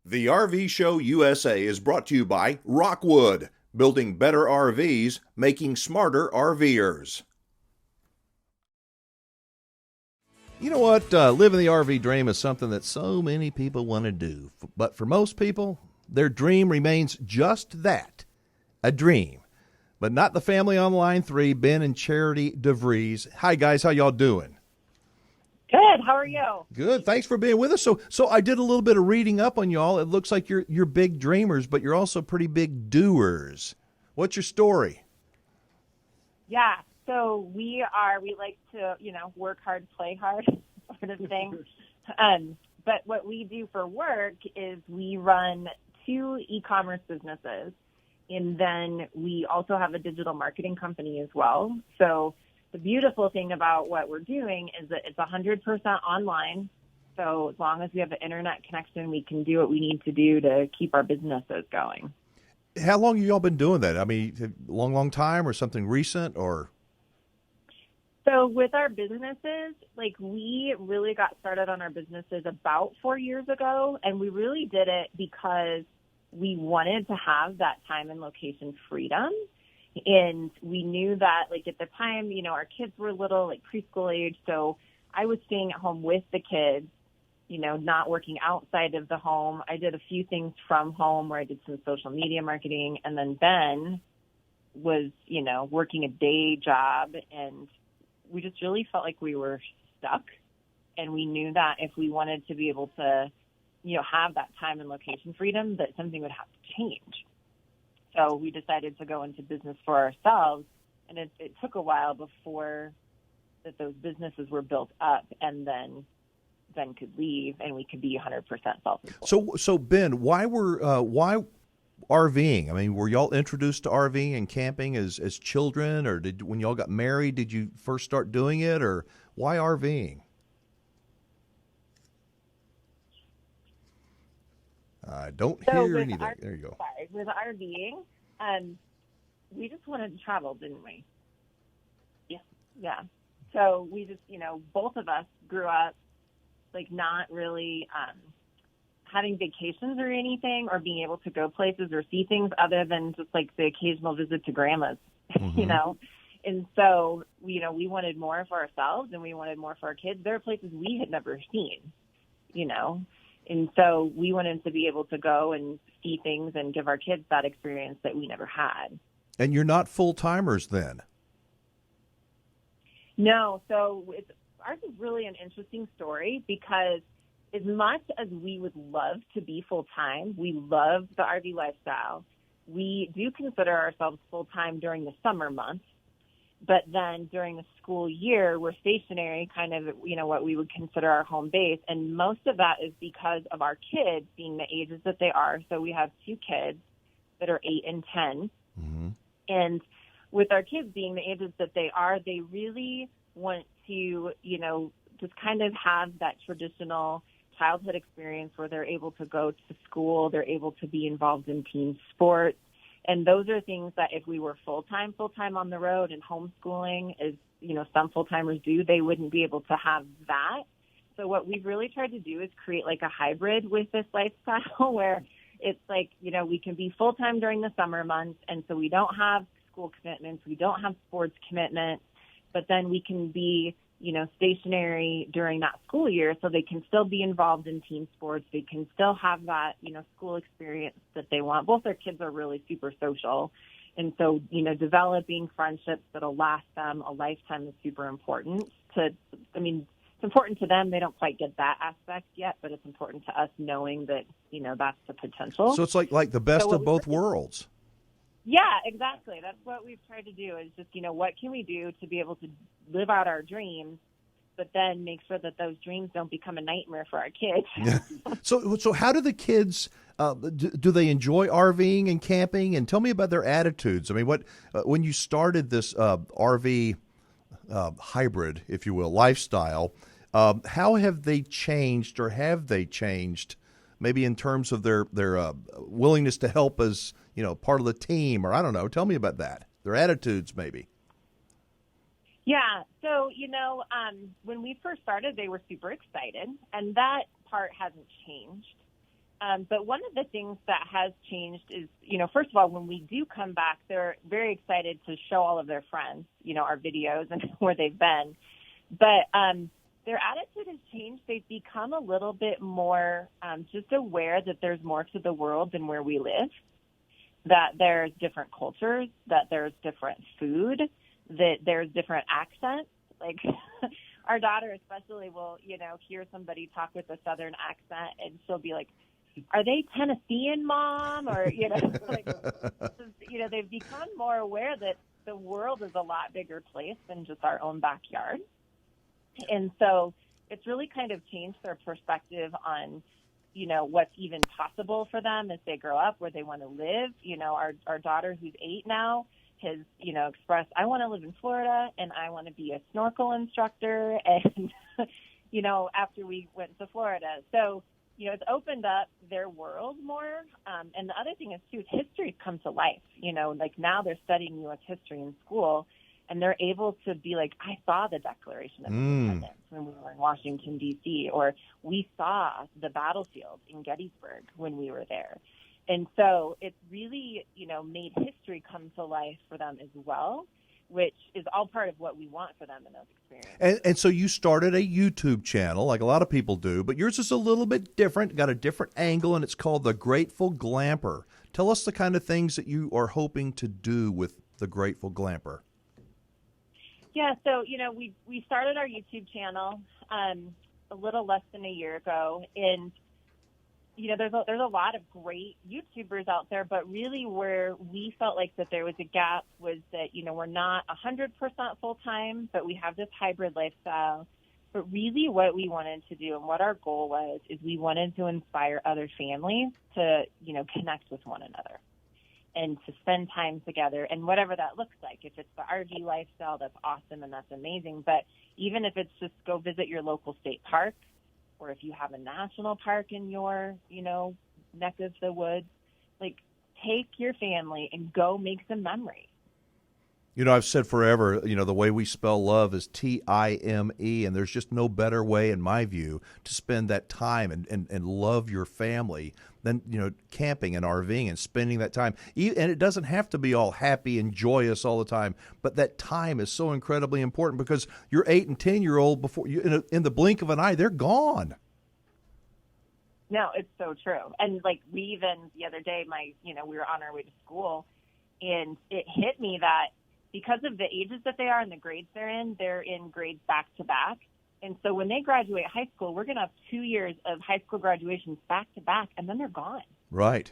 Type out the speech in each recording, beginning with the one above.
The RV Show USA is brought to you by Rockwood, building better RVs, making smarter RVers. You know what? Living the RV dream is something that so many people want to do. But for most people, their dream remains just that, a dream. But not the family on line 3, Ben and Charity DeVries. Hi, guys. How y'all doing? Good. How are you? Good. Thanks for being with us. So I did a little bit of reading up on y'all. It looks like you're big dreamers, but you're also pretty big doers. What's your story? Yeah. So we like to, work hard, play hard sort of thing. But what we do for work is we run 2 e-commerce businesses, and then we also have a digital marketing company as well. So the beautiful thing about what we're doing is that it's 100% online. So as long as we have an internet connection, we can do what we need to do to keep our businesses going. How long have y'all been doing that? I mean, long time or something recent or? So with our businesses, we really got started on our businesses about 4 years ago, and we really did it because we wanted to have that time and location freedom. And we knew that, at the time, our kids were little, preschool age. So I was staying at home with the kids, not working outside of the home. I did a few things from home where I did some social media marketing. And then Ben was, working a day job. And we just really felt like we were stuck. And we knew that if we wanted to be able to, have that time and location freedom, that something would have to change. So we decided to go into business for ourselves, and it took a while before that those businesses were built up, and then Ben could leave, and we could be 100% self-employed. So Ben, why RVing? I mean, were y'all introduced to RVing and camping as children, or when y'all got married, did you first start doing it, or why RVing? I don't hear anything. There you go. Sorry, with RVing, we just wanted to travel, didn't we? Yeah. So we just, both of us grew up not really having vacations or anything, or being able to go places or see things other than just the occasional visit to grandma's, Mm-hmm. And so, we wanted more for ourselves and we wanted more for our kids. There are places we had never seen, and so we wanted to be able to go and see things and give our kids that experience that we never had. And you're not full-timers then? No. So ours is really an interesting story because as much as we would love to be full-time, we love the RV lifestyle, we do consider ourselves full-time during the summer months. But then during the school year, we're stationary, kind of, what we would consider our home base. And most of that is because of our kids being the ages that they are. So we have 2 kids that are 8 and 10. Mm-hmm. And with our kids being the ages that they are, they really want to, just kind of have that traditional childhood experience where they're able to go to school, they're able to be involved in team sports. And those are things that if we were full-time on the road and homeschooling, as, some full-timers do, they wouldn't be able to have that. So what we've really tried to do is create a hybrid with this lifestyle where it's we can be full-time during the summer months. And so we don't have school commitments, we don't have sports commitments, but then we can be, stationary during that school year so they can still be involved in team sports. They can still have that, school experience that they want. Both our kids are really super social. And so, developing friendships that'll last them a lifetime is super important. It's important to them. They don't quite get that aspect yet, but it's important to us knowing that, that's the potential. So it's like the best of both worlds. Yeah, exactly. That's what we've tried to do is just, what can we do to be able to live out our dreams, but then make sure that those dreams don't become a nightmare for our kids. Yeah. So how do the kids, do they enjoy RVing and camping? And tell me about their attitudes. I mean, when you started this RV hybrid, if you will, lifestyle, how have they changed, or have they changed maybe in terms of their willingness to help as, part of the team, or I don't know. Tell me about that. Their attitudes, maybe. Yeah. So, when we first started, they were super excited, and that part hasn't changed. But one of the things that has changed is, first of all, when we do come back, they're very excited to show all of their friends, our videos and where they've been. But their attitude has changed. They've become a little bit more just aware that there's more to the world than where we live, that there's different cultures, that there's different food, that there's different accents. Like our daughter especially will, hear somebody talk with a Southern accent and she'll be like, "Are they Tennessean, Mom?" Or, they've become more aware that the world is a lot bigger place than just our own backyard. And so it's really kind of changed their perspective on, what's even possible for them as they grow up, where they want to live. Our daughter, who's 8 now, has, expressed, "I want to live in Florida and I want to be a snorkel instructor." And, after we went to Florida. So, it's opened up their world more. And the other thing is, too, history's come to life. Like now they're studying U.S. history in school, and they're able to be like, "I saw the Declaration of Independence when we were in Washington, D.C., or we saw the battlefield in Gettysburg when we were there." And so it's really, made history come to life for them as well, which is all part of what we want for them in those experiences. And so you started a YouTube channel, like a lot of people do, but yours is a little bit different, got a different angle, and it's called The Grateful Glamper. Tell us the kind of things that you are hoping to do with The Grateful Glamper. Yeah, so, we started our YouTube channel a little less than a year ago, and there's a lot of great YouTubers out there, but really where we felt like that there was a gap was that, we're not 100% full-time, but we have this hybrid lifestyle. But really what we wanted to do and what our goal was is we wanted to inspire other families to, connect with one another and to spend time together, and whatever that looks like. If it's the RV lifestyle, that's awesome and that's amazing. But even if it's just go visit your local state park, or if you have a national park in your, neck of the woods, like take your family and go make some memories. I've said forever, the way we spell love is Time, and there's just no better way, in my view, to spend that time and love your family than, camping and RVing and spending that time. And it doesn't have to be all happy and joyous all the time, but that time is so incredibly important because your 8 and 10-year-old, before you, in the blink of an eye, they're gone. No, it's so true. And like we even the other day, we were on our way to school, and it hit me that because of the ages that they are and the grades they're in grades back to back. And so when they graduate high school, we're going to have 2 years of high school graduations back to back, and then they're gone. Right.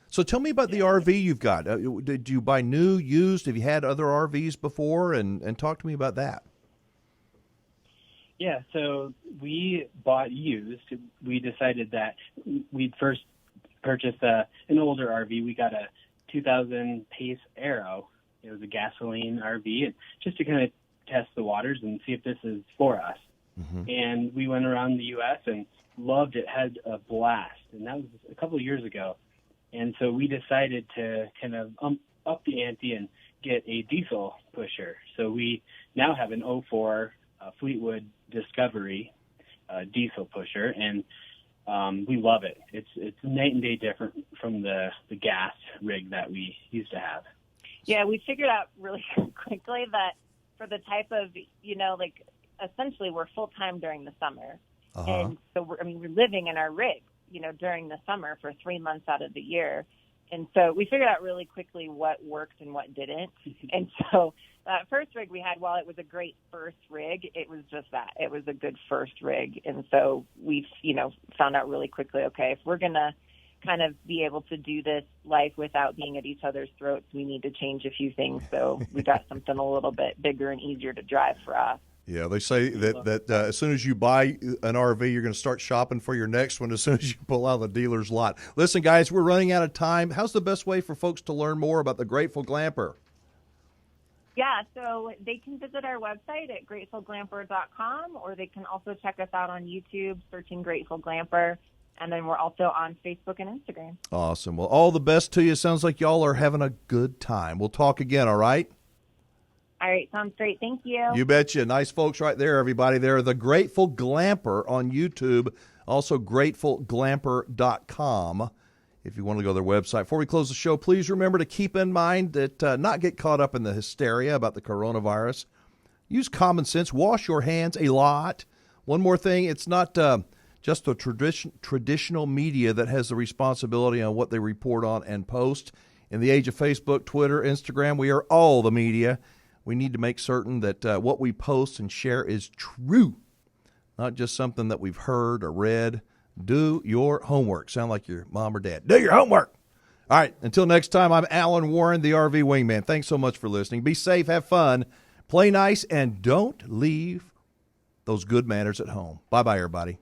So tell me about the RV you've got. Did you buy new, used? Have you had other RVs before? And talk to me about that. Yeah, so we bought used. We decided that we'd first purchase an older RV. We got a 2000 Pace Aero. It was a gasoline RV, and just to kind of test the waters and see if this is for us. Mm-hmm. And we went around the U.S. and loved it, had a blast. And that was a couple of years ago. And so we decided to kind of up the ante and get a diesel pusher. So we now have an 04 Fleetwood Discovery diesel pusher, and we love it. It's night and day different from the gas rig that we used to have. Yeah, we figured out really quickly that for the type of, essentially we're full-time during the summer. Uh-huh. And so we're living in our rig, during the summer for 3 months out of the year. And so we figured out really quickly what worked and what didn't. And so that first rig we had, while it was a great first rig, it was just that. It was a good first rig. And so we, found out really quickly, okay, if we're going to kind of be able to do this life without being at each other's throats, we need to change a few things. So we got something a little bit bigger and easier to drive for us. Yeah, they say that as soon as you buy an RV, you're going to start shopping for your next one as soon as you pull out of the dealer's lot. Listen, guys, we're running out of time. How's the best way for folks to learn more about the Grateful Glamper? Yeah, so they can visit our website at gratefulglamper.com, or they can also check us out on YouTube, searching Grateful Glamper. And then we're also on Facebook and Instagram. Awesome. Well, all the best to you. Sounds like y'all are having a good time. We'll talk again, all right? All right. Sounds great. Thank you. You betcha. Nice folks right there, everybody. They're the Grateful Glamper on YouTube. Also, gratefulglamper.com if you want to go to their website. Before we close the show, please remember to keep in mind that not get caught up in the hysteria about the coronavirus. Use common sense. Wash your hands a lot. One more thing, it's not just the traditional media that has the responsibility on what they report on and post. In the age of Facebook, Twitter, Instagram, we are all the media. We need to make certain that what we post and share is true, not just something that we've heard or read. Do your homework. Sound like your mom or dad. Do your homework. All right, until next time, I'm Alan Warren, the RV Wingman. Thanks so much for listening. Be safe, have fun, play nice, and don't leave those good manners at home. Bye-bye, everybody.